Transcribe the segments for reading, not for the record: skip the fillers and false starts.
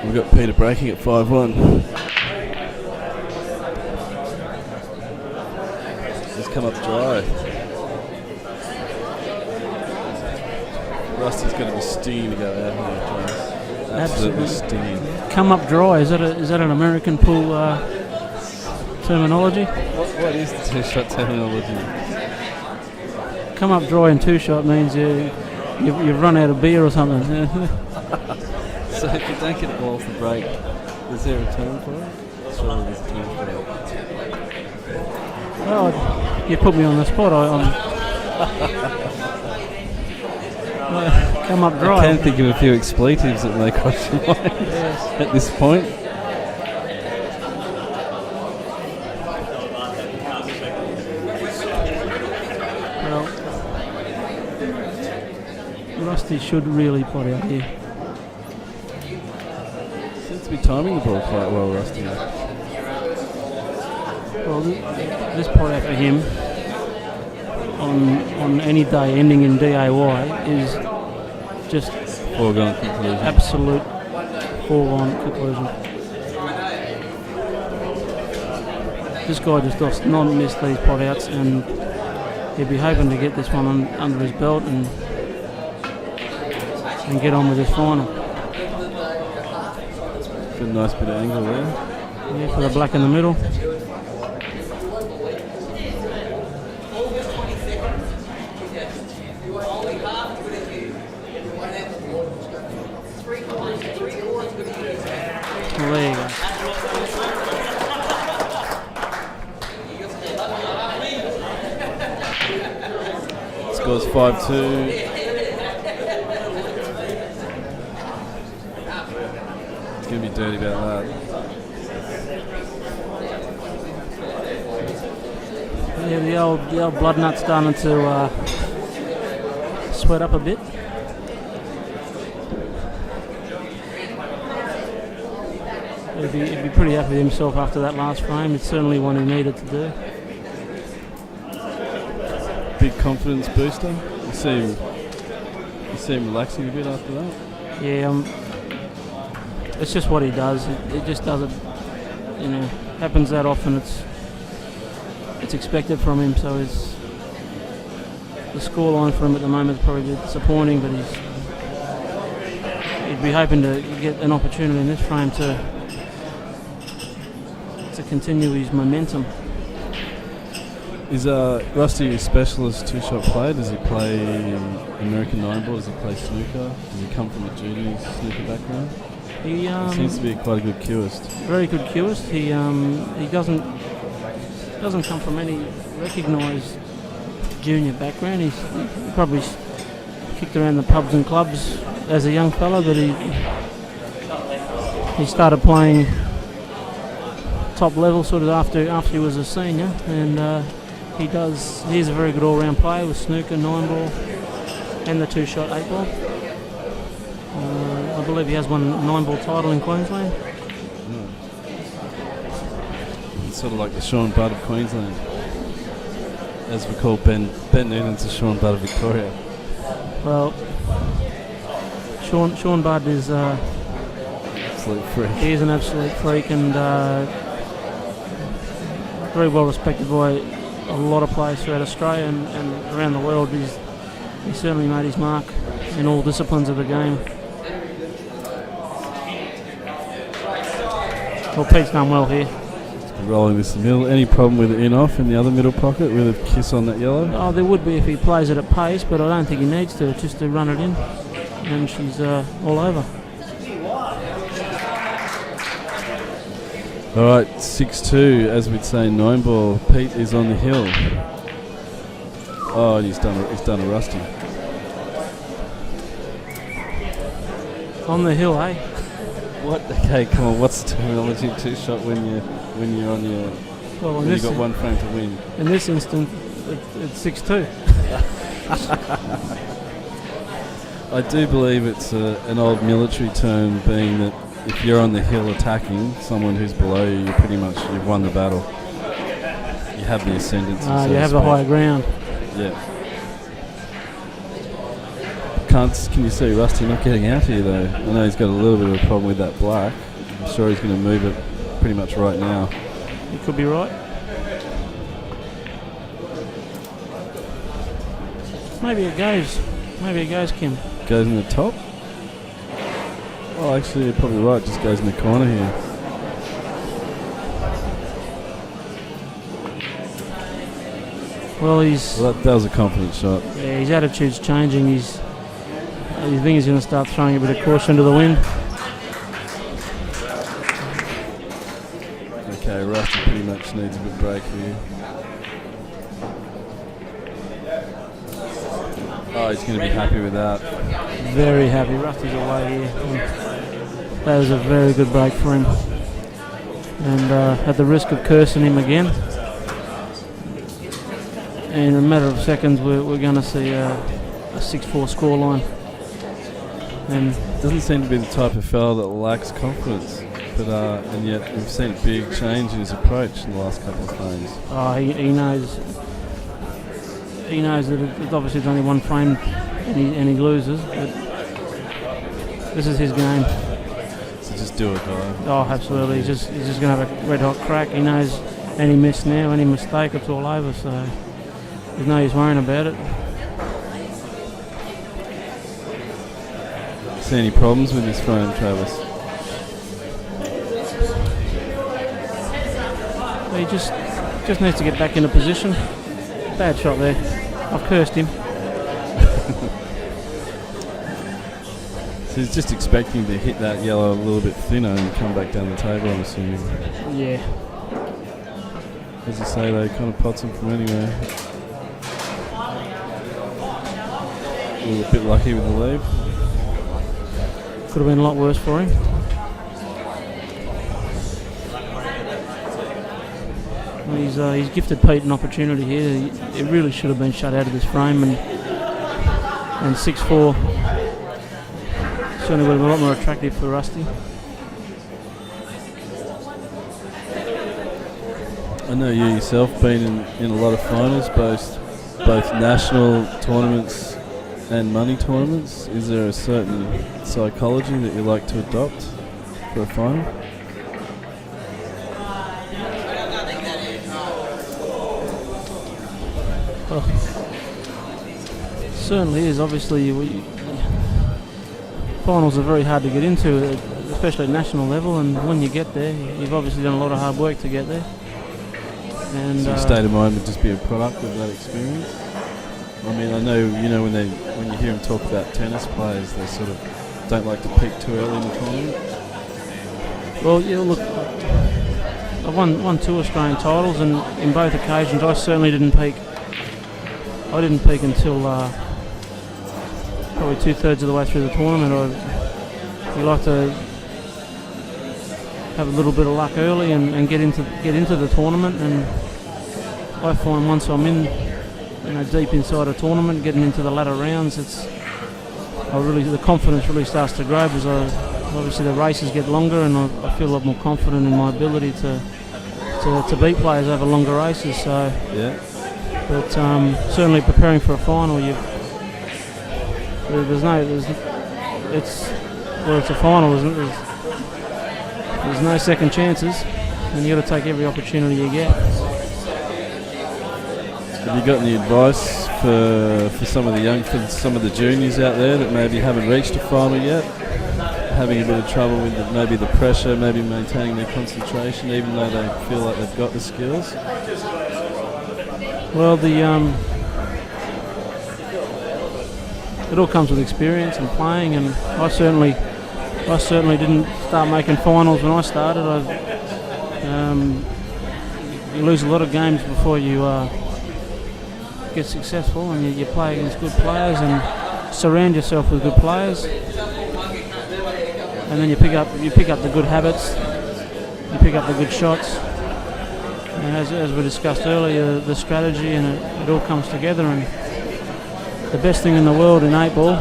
We've got Peter breaking at 5-1. He's come up dry. Rusty's going to be stinging to go out here, Travis. Absolutely stinging. Come up dry. Is that an American pool terminology? What is the two-shot terminology? Come up dry in two-shot means you've run out of beer or something. So if you don't get a ball off the break, is there a term for it? Surely there's a term for it. Well, you put me on the spot. Come up dry. I can think of a few expletives that may cross your mind at this point. Well, Rusty should really pot out here. Seems to be timing the ball quite well, Rusty. Well, this pot out for him on any day ending in DAY is just foregone conclusion. Absolute foregone conclusion. This guy just does not miss these pot outs, and he'll be hoping to get this one under his belt and get on with his final. Got a nice bit of angle there. Yeah, for the black in the middle. There you go. Scores 5-2. It's going to be dirty about that. Yeah, the old blood nut's starting to sweat up a bit. He'd be pretty happy with himself after that last frame. It's certainly one he needed to do. Big confidence booster. You see him relaxing a bit after that. Yeah, it's just what he does. It just does it. Happens that often. It's expected from him. So the scoreline for him at the moment is probably a bit disappointing, but he'd be hoping to get an opportunity in this frame to continue his momentum. Is Rusty a specialist two-shot player? Does he play American 9-ball? Does he play snooker? Does he come from a junior snooker background? He seems to be quite a good cueist. Very good cueist. He doesn't come from any recognised junior background. He probably kicked around the pubs and clubs as a young fellow, but he started playing top level sort of after he was a senior, and he's a very good all-round player with snooker, 9-ball and the two-shot 8-ball. I believe he has one 9-ball title in Queensland. It's sort of like the Sean Budd of Queensland, as we call Ben Noonan's the Sean Budd of Victoria. Well, Sean Budd is absolute freak. He is an absolute freak, and very well respected by a lot of players throughout Australia and around the world. He certainly made his mark in all disciplines of the game. Well, Pete's done well here. Rolling this middle. Any problem with it in-off in the other middle pocket with a kiss on that yellow? Oh, there would be if he plays it at pace, but I don't think he needs to, just to run it in. And she's all over. Alright, 6-2, as we'd say, 9-ball. Pete is on the hill. Oh, and he's done a rusty. On the hill, eh? What? Okay, come on. What's the terminology of two-shot when you're on your? Well, when you've got one frame to win. In this instance, it's 6-2. I do believe it's an old military term, being that if you're on the hill attacking someone who's below you, you've won the battle. You have the ascendancy. You have the higher ground. Yeah. Can you see Rusty not getting out here though? I know he's got a little bit of a problem with that black. I'm sure he's going to move it pretty much right now. You could be right. Maybe it goes. Maybe it goes, Kim. Goes in the top? Oh, actually, you're probably right. Just goes in the corner here. Well, that was a confident shot. Yeah, his attitude's changing. I think he's going to start throwing a bit of caution to the wind. Okay, Rusty pretty much needs a bit of break here. Oh, he's going to be happy with that. Very happy. Rusty's away here. That was a very good break for him. And at the risk of cursing him again, in a matter of seconds, we're going to see a 6-4 scoreline. And doesn't seem to be the type of fella that lacks confidence, but and yet we've seen a big change in his approach in the last couple of frames. Oh, he knows. He knows that it's obviously only one frame, and he loses. But this is his game. So just do it, guy. Oh, absolutely. He's just going to have a red hot crack. He knows any miss now, any mistake, it's all over. So there's no use worrying about it. See any problems with this frame, Travis? He just needs to get back into position. Bad shot there. I've cursed him. So he's just expecting to hit that yellow a little bit thinner and come back down the table, I'm assuming. Yeah. As you say, they kind of pots him from anywhere. A little bit lucky with the lead. Could have been a lot worse for him. He's gifted Pete an opportunity here. It really should have been shut out of this frame, and 6-4 certainly would have been a lot more attractive for Rusty. I know you yourself been in a lot of finals, both national tournaments and money tournaments. Is there a certain psychology that you like to adopt for a final? Well, certainly is. Obviously, finals are very hard to get into, especially at national level, and when you get there, you've obviously done a lot of hard work to get there. And so your state of mind would just be a product of that experience? I mean, I know, when you hear them talk about tennis players, they sort of don't like to peak too early in the tournament. Well, yeah, look, I've won 2 Australian titles, and in both occasions I certainly didn't peak. I didn't peak until probably 2/3 of the way through the tournament. You like to have a little bit of luck early and get into the tournament, and I find once I'm in, deep inside a tournament, getting into the latter rounds, the confidence really starts to grow, because obviously the races get longer, and I feel a lot more confident in my ability to beat players over longer races. So yeah. But certainly preparing for a final, it's a final, isn't it? There's no second chances, and you got to take every opportunity you get. Have you got any advice for some of the juniors out there that maybe haven't reached a final yet, having a bit of trouble with maybe the pressure, maybe maintaining their concentration, even though they feel like they've got the skills? Well, it all comes with experience and playing, and I certainly didn't start making finals when I started. You lose a lot of games before you get successful, and you play against good players and surround yourself with good players, and then you pick up the good habits, you pick up the good shots. And as we discussed earlier, the strategy, and it all comes together. And the best thing in the world in 8-ball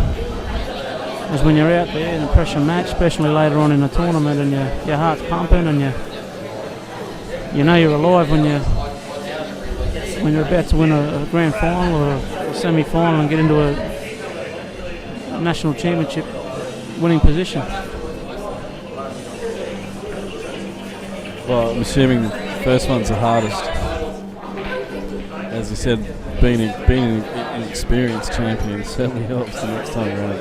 is when you're out there in a pressure match, especially later on in a tournament, and your heart's pumping, and you know you're alive when you're about to win a grand final or a semi-final and get into national championship winning position. Well, I'm assuming the first one's the hardest. As you said, being an experienced champion certainly helps the next time around.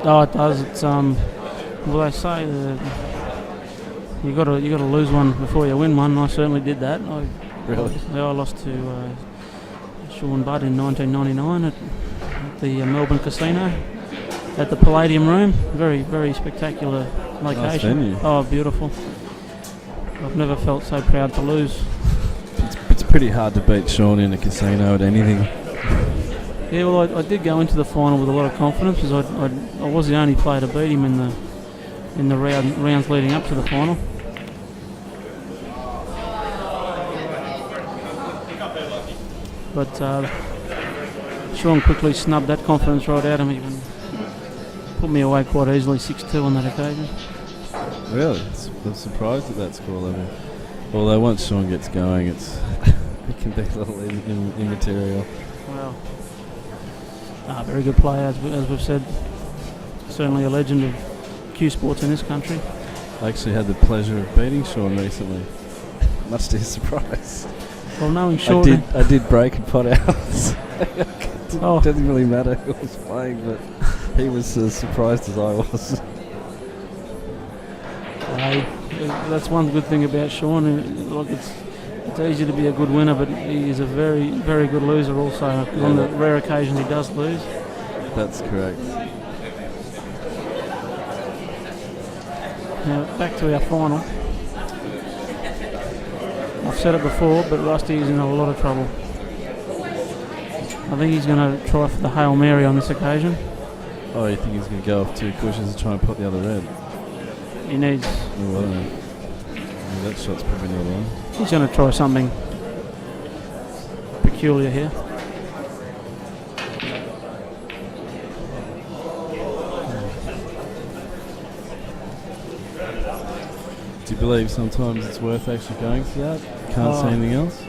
Oh, it does. It's well, they say you got to lose one before you win one. And I certainly did that. Really? I lost to Sean Budd in 1999 at the Melbourne Casino at the Palladium Room. Very, very spectacular location. Nice venue. Oh, beautiful. I've never felt so proud to lose. It's pretty hard to beat Sean in a casino at anything. Yeah, well, I did go into the final with a lot of confidence because I was the only player to beat him in the rounds leading up to the final. But Sean quickly snubbed that confidence right out of me and put me away quite easily, 6-2 on that occasion. Really? I'm surprised at that score level. Although once Sean gets going, it can be a little immaterial. Well, very good player, as we've said. Certainly a legend of Qsports in this country. I actually had the pleasure of beating Sean recently, much to his surprise. Well, knowing Sean, I did break a pot out. It doesn't really matter who was playing, but he was as surprised as I was. That's one good thing about Sean. Look, it's easy to be a good winner, but he is a very, very good loser also. Yeah. On the rare occasion he does lose. That's correct. Now, back to our final. I've said it before, but Rusty is in a lot of trouble. I think he's going to try for the Hail Mary on this occasion. Oh, you think he's going to go off 2 cushions and try and put the other red? He needs... Oh, I don't know. Yeah, that shot's probably not on. He's going to try something peculiar here. Do you believe sometimes it's worth actually going for that? Can't see anything else?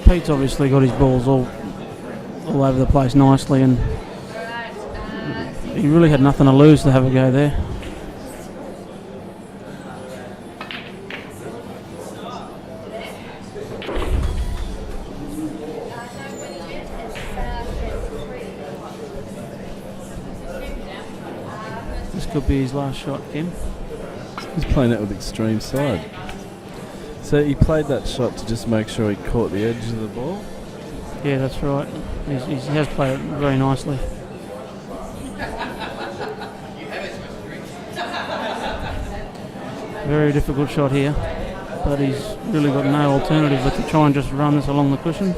Pete's obviously got his balls all over the place nicely, and he really had nothing to lose to have a go there. This could be his last shot, Kim. He's playing that with extreme side. So he played that shot to just make sure he caught the edge of the ball? Yeah, that's right. He has played it very nicely. Very difficult shot here, but he's really got no alternative but to try and just run this along the cushion.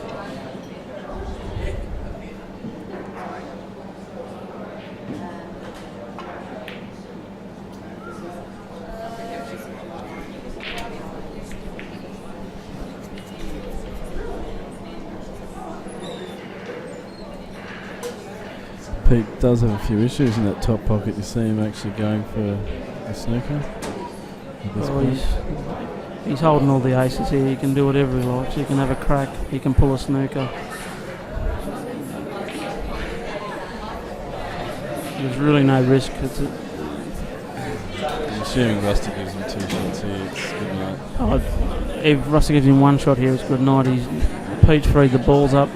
Pete does have a few issues in that top pocket. You see him actually going for a snooker. Well, he's holding all the aces here. He can do whatever he likes. He can have a crack. He can pull a snooker. There's really no risk. I'm assuming Rusty gives him 2 shots here. It's good night. If Rusty gives him 1 shot here, it's good night. Pete's freed the balls up.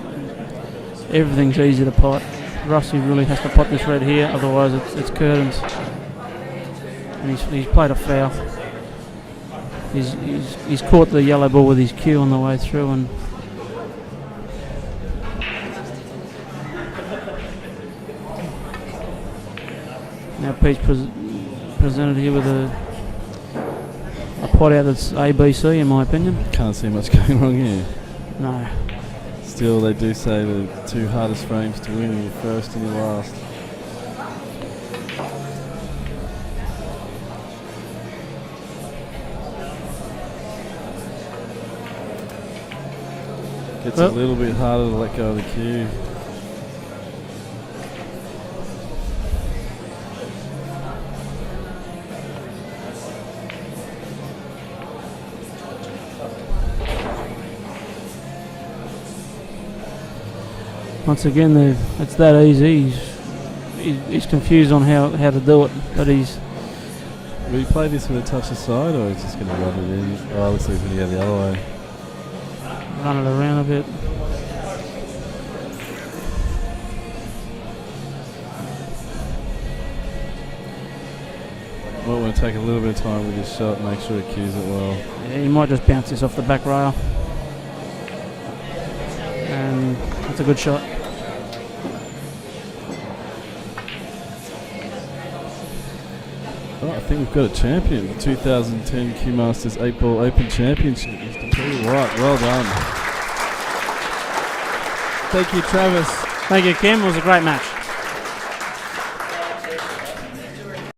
Everything's easy to pot. Rusty really has to pot this red here, otherwise it's curtains. And he's played a foul. He's caught the yellow ball with his cue on the way through, and now Pete's presented here with a pot out that's ABC in my opinion. Can't see much going wrong here. No. Still, they do say the 2 hardest frames to win are your first and your last. Gets a little bit harder to let go of the cue. Once again, it's that easy. he's confused on how to do it, but he's Will you play this with a touch aside, or is just going to run it in? Oh, looks like he's going to go the other way. run it around a bit. Might want to take a little bit of time with his shot, make sure he cues it well. Yeah, he might just bounce this off the back rail. And that's a good shot. Oh, I think we've got a champion. The 2010 Qmasters 8-Ball Open Championship. Mr. Peter White, well done. Thank you, Travis. Thank you, Kim. It was a great match.